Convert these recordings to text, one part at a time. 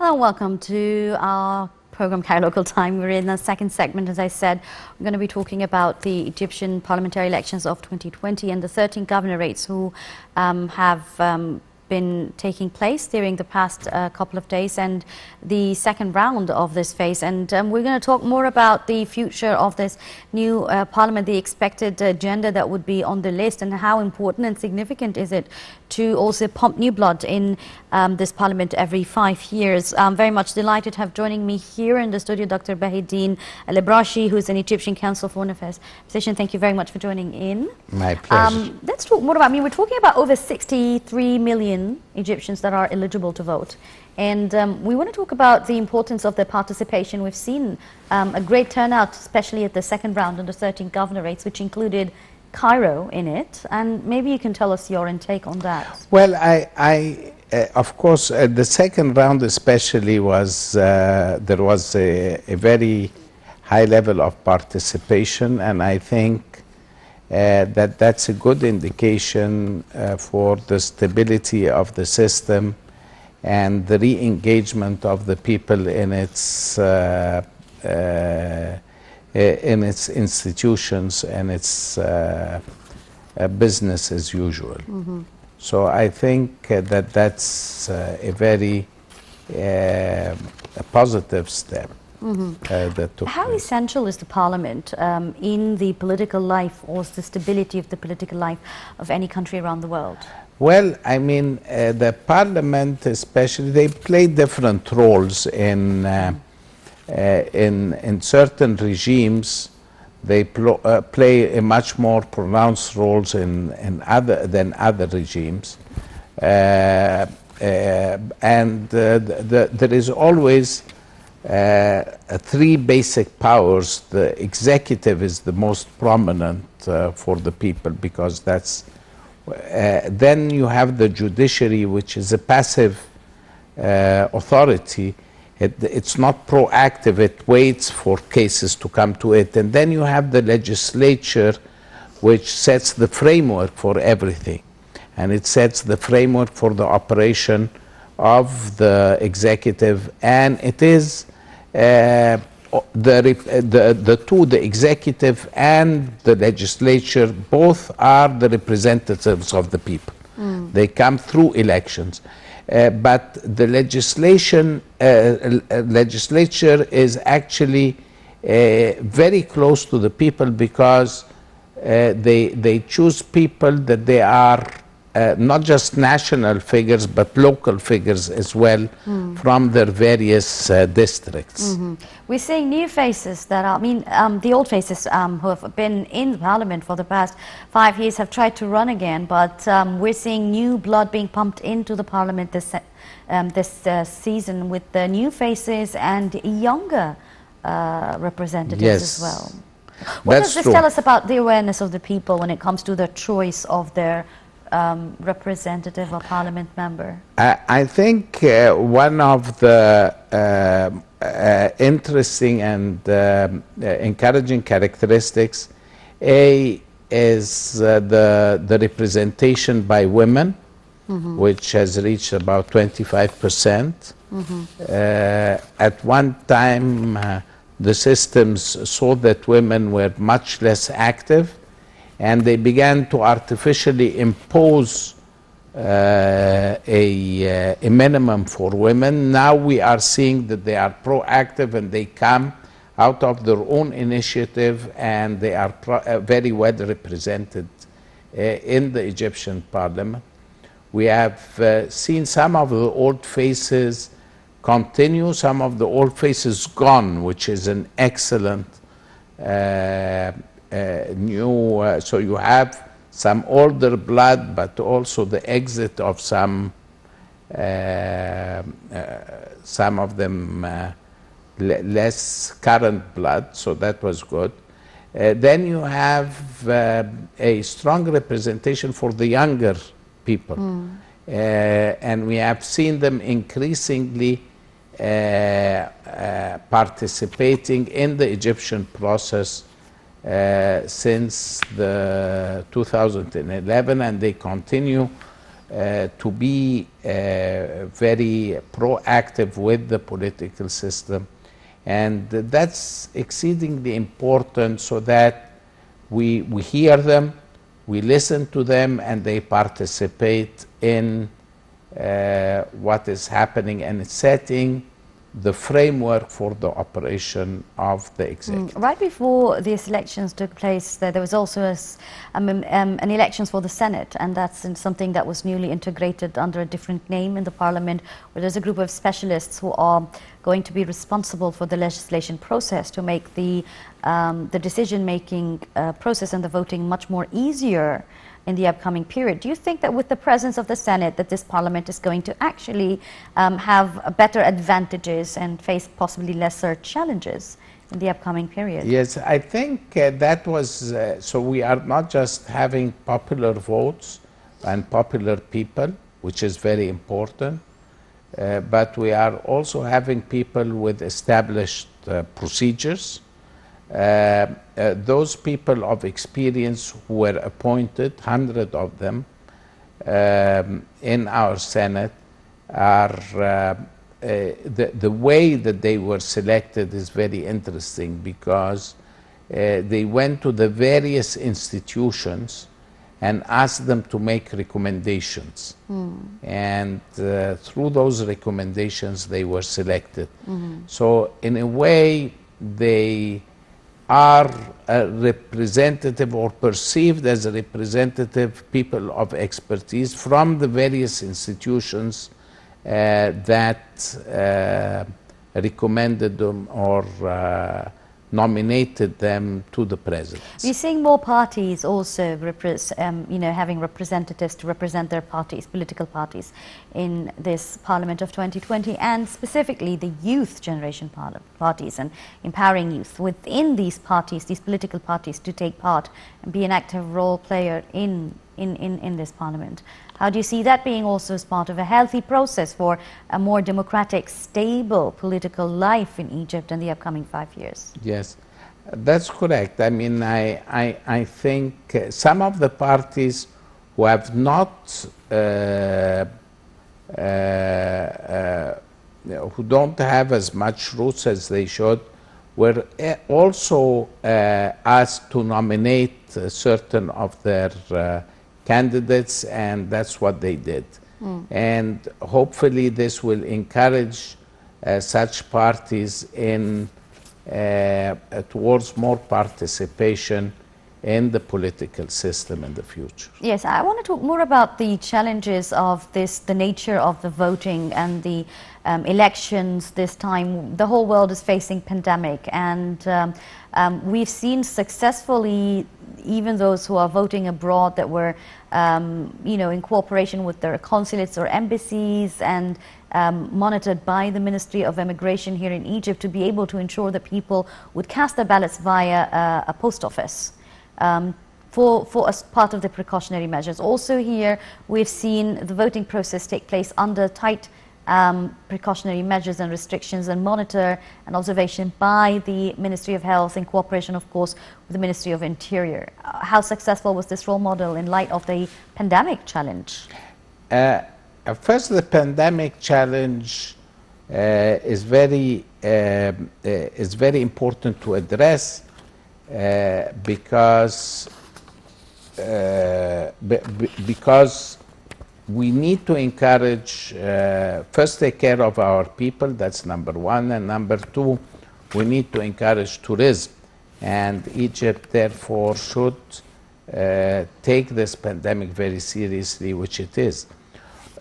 Hello, welcome to our program Cairo Local Time. We're in the second segment. As I said, we're going to be talking about the Egyptian parliamentary elections of 2020 and the 13 governorates who have been taking place during the past couple of days and the second round of this phase. And we're going to talk more about the future of this new parliament, the expected agenda that would be on the list, and how important and significant is it to also pump new blood in this parliament every 5 years. I'm very much delighted to have joining me here in the studio Dr. Bahideen Al-Abrashi, who's an Egyptian Council Foreign Affairs physician. Thank you very much for joining in. My pleasure. Let's talk more about, we're talking about over 63 million Egyptians that are eligible to vote. And we want to talk about the importance of their participation. We've seen a great turnout, especially at the second round of the 13 governorates, which included Cairo in it, and maybe you can tell us your intake on that. Well, of course, the second round especially was, there was a very high level of participation, and I think that's a good indication for the stability of the system and the re-engagement of the people in its institutions and its business as usual. Mm-hmm. So I think that's a very positive step. Mm-hmm. That took How place. essential is the parliament in the political life or the stability of the political life of any country around the world? Well, I mean, the parliament especially, they play different roles in certain regimes. They play a much more pronounced roles than other regimes, and there is always three basic powers. The executive is the most prominent for the people, because that's then you have the judiciary, which is a passive authority. It's not proactive, it waits for cases to come to it. And then you have the legislature, which sets the framework for everything. And it sets the framework for the operation of the executive. And it is the executive and the legislature, both are the representatives of the people. Mm. They come through elections. But the legislature is actually very close to the people, because they choose people that they are not just national figures, but local figures as well, from their various districts. Mm-hmm. We're seeing new faces that are, the old faces who have been in the parliament for the past 5 years have tried to run again, but we're seeing new blood being pumped into the parliament this season, with the new faces and younger representatives as well. What does this tell us about the awareness of the people when it comes to the choice of their representative or parliament member? I think one of the interesting and encouraging characteristics is the representation by women, mm-hmm. which has reached about 25%. Mm-hmm. At one time, the systems saw that women were much less active, and they began to artificially impose a minimum for women. Now we are seeing that they are proactive and they come out of their own initiative, and they are very well represented in the Egyptian parliament. We have seen some of the old faces continue, some of the old faces gone, which is an excellent so you have some older blood, but also the exit of some of them less current blood, so that was good. Then you have a strong representation for the younger people, and we have seen them increasingly participating in the Egyptian process since the 2011, and they continue to be very proactive with the political system. And that's exceedingly important so that we hear them, we listen to them, and they participate in what is happening and setting the framework for the operation of the executive. Right before these elections took place, there was also an elections for the Senate, and that's something that was newly integrated under a different name in the Parliament, where there's a group of specialists who are going to be responsible for the legislation process to make the decision-making process and the voting much more easier in the upcoming period. Do you think that with the presence of the Senate that this Parliament is going to actually have better advantages and face possibly lesser challenges in the upcoming period? Yes, I think that was, so we are not just having popular votes and popular people, which is very important, but we are also having people with established procedures. Those people of experience who were appointed, 100 of them, in our Senate, are the way that they were selected is very interesting, because they went to the various institutions and asked them to make recommendations. And through those recommendations, they were selected. So in a way, they are a representative or perceived as a representative people of expertise from the various institutions that recommended them or nominated them to the president. We're seeing more parties also having representatives to represent their parties, political parties, in this Parliament of 2020, and specifically the youth generation parties, and empowering youth within these parties, these political parties, to take part and be an active role player in this Parliament. How do you see that being also as part of a healthy process for a more democratic, stable political life in Egypt in the upcoming 5 years? Yes, that's correct. I mean, I think some of the parties who have not, who don't have as much roots as they should, were also asked to nominate certain of their candidates, and that's what they did. And hopefully this will encourage such parties in towards more participation in the political system in the future. Yes, I want to talk more about the challenges of this, the nature of the voting and the elections this time. The whole world is facing pandemic, and we've seen successfully even those who are voting abroad that were in cooperation with their consulates or embassies and monitored by the Ministry of Immigration here in Egypt, to be able to ensure that people would cast their ballots via a post office. For as part of the precautionary measures. Also here, we've seen the voting process take place under tight precautionary measures and restrictions, and monitor and observation by the Ministry of Health in cooperation, of course, with the Ministry of Interior. How successful was this role model in light of the pandemic challenge? First, the pandemic challenge is very important to address because we need to encourage, first take care of our people, that's number one, and number two, we need to encourage tourism, and Egypt therefore should take this pandemic very seriously, which it is.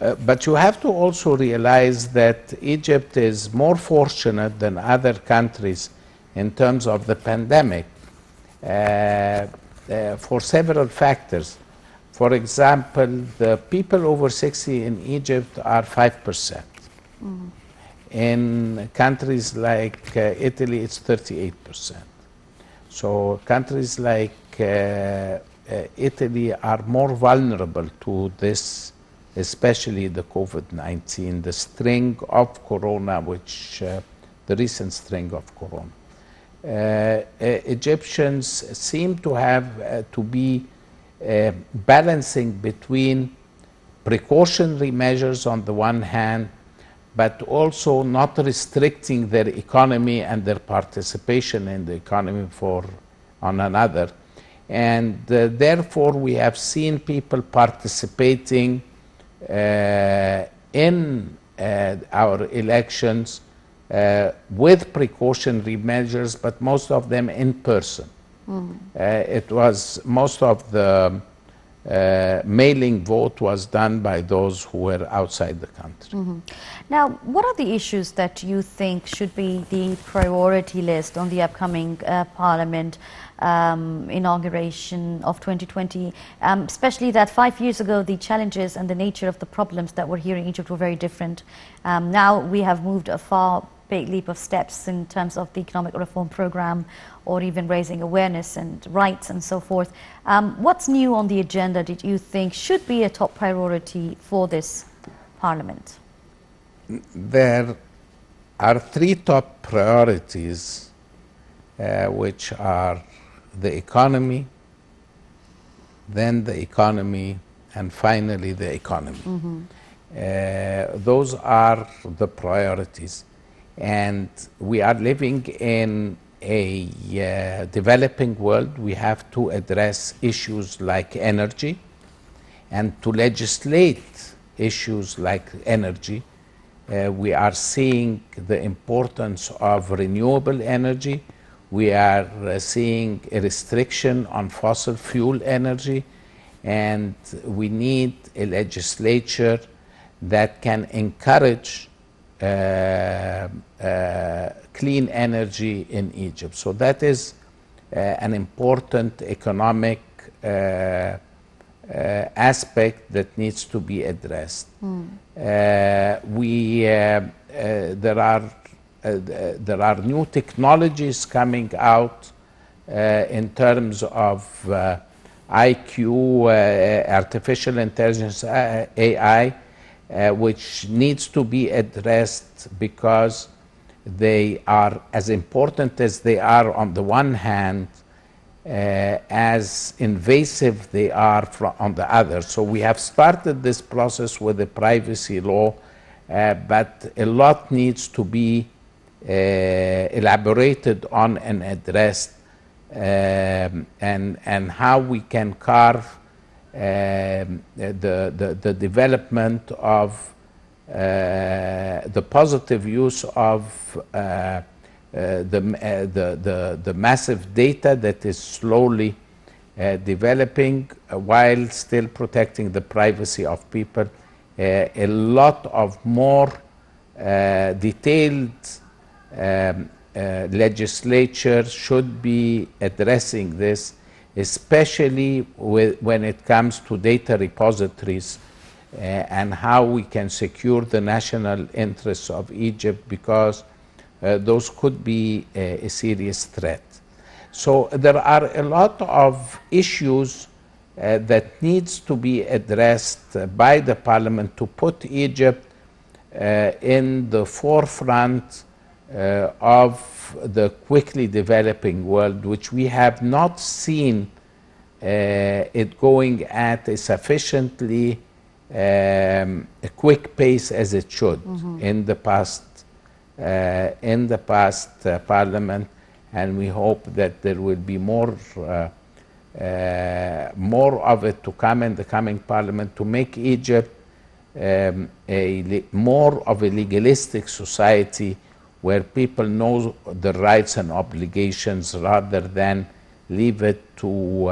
But you have to also realize that Egypt is more fortunate than other countries in terms of the pandemic for several factors. For example, the people over 60 in Egypt are 5%. In countries like Italy, it's 38%. So countries like Italy are more vulnerable to this, especially the COVID-19, the string of corona, which the recent string of corona. Egyptians seem to have to be balancing between precautionary measures on the one hand, but also not restricting their economy and their participation in the economy on another. And therefore, we have seen people participating in our elections with precautionary measures, but most of them in person. It was most of the mailing vote was done by those who were outside the country. Now, what are the issues that you think should be the priority list on the upcoming Parliament inauguration of 2020, especially that 5 years ago the challenges and the nature of the problems that were here in Egypt were very different. Now we have moved a far big leap of steps in terms of the economic reform program, or even raising awareness and rights and so forth. What's new on the agenda did you think should be a top priority for this Parliament? There are three top priorities, which are the economy, then the economy, and finally the economy. Those are the priorities. And we are living in a developing world. We have to address issues like energy, and to legislate issues like energy. We are seeing the importance of renewable energy. We are seeing a restriction on fossil fuel energy, and we need a legislature that can encourage clean energy in Egypt. So that is an important economic aspect that needs to be addressed. There are new technologies coming out in terms of IQ, artificial intelligence, AI, which needs to be addressed because they are as important as they are on the one hand, as invasive they are on the other. So we have started this process with the privacy law, but a lot needs to be elaborated on and addressed, and how we can carve the development of the positive use of the massive data that is slowly developing while still protecting the privacy of people. A lot of more detailed legislature should be addressing this, especially when it comes to data repositories and how we can secure the national interests of Egypt, because those could be a serious threat. So there are a lot of issues that needs to be addressed by the Parliament to put Egypt in the forefront of the quickly developing world, which we have not seen it going at a sufficiently a quick pace as it should in the past Parliament, and we hope that there will be more of it to come in the coming Parliament to make Egypt more of a legalistic society where people know the rights and obligations rather than leave it to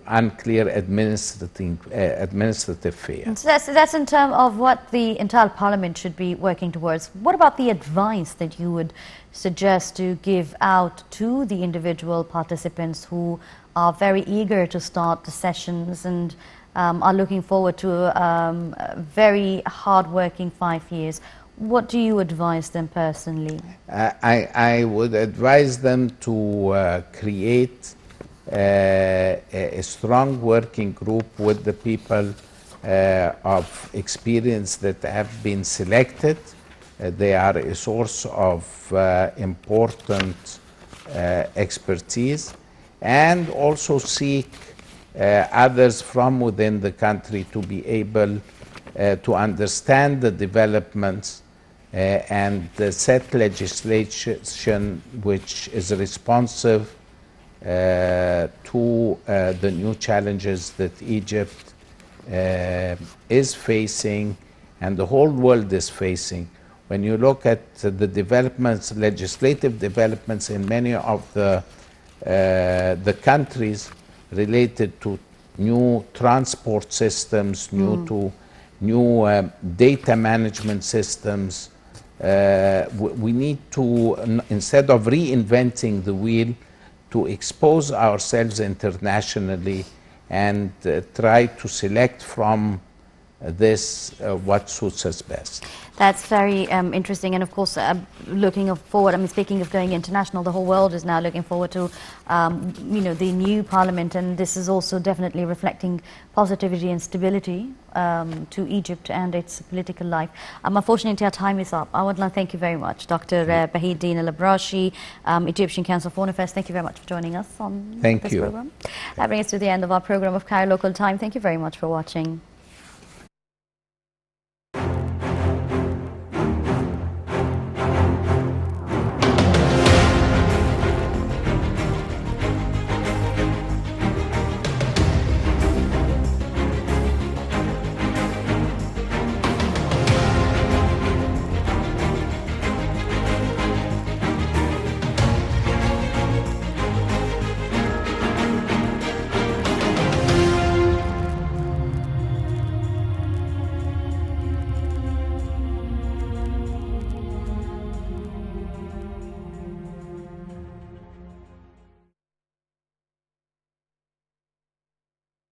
unclear administrative affairs. So that's in terms of what the entire Parliament should be working towards. What about the advice that you would suggest to give out to the individual participants who are very eager to start the sessions and are looking forward to a very hard-working 5 years? What do you advise them personally? I would advise them to create a strong working group with the people of experience that have been selected. They are a source of important expertise, and also seek others from within the country to be able to understand the developments and set legislation which is responsive to the new challenges that Egypt is facing and the whole world is facing. When you look at the developments, legislative developments in many of the countries related to new transport systems, new data management systems, we need to, instead of reinventing the wheel, to expose ourselves internationally and try to select from this what suits us best. That's very interesting, and of course, looking forward. I mean, speaking of going international, the whole world is now looking forward to, the new parliament, and this is also definitely reflecting positivity and stability to Egypt and its political life. Unfortunately, our time is up. I would like to thank you very much, Dr. Bahieddine Al-Abrashi, Egyptian Council of Foreign Affairs. Thank you very much for joining us on this program. That brings us to the end of our program of Cairo Local Time. Thank you very much for watching.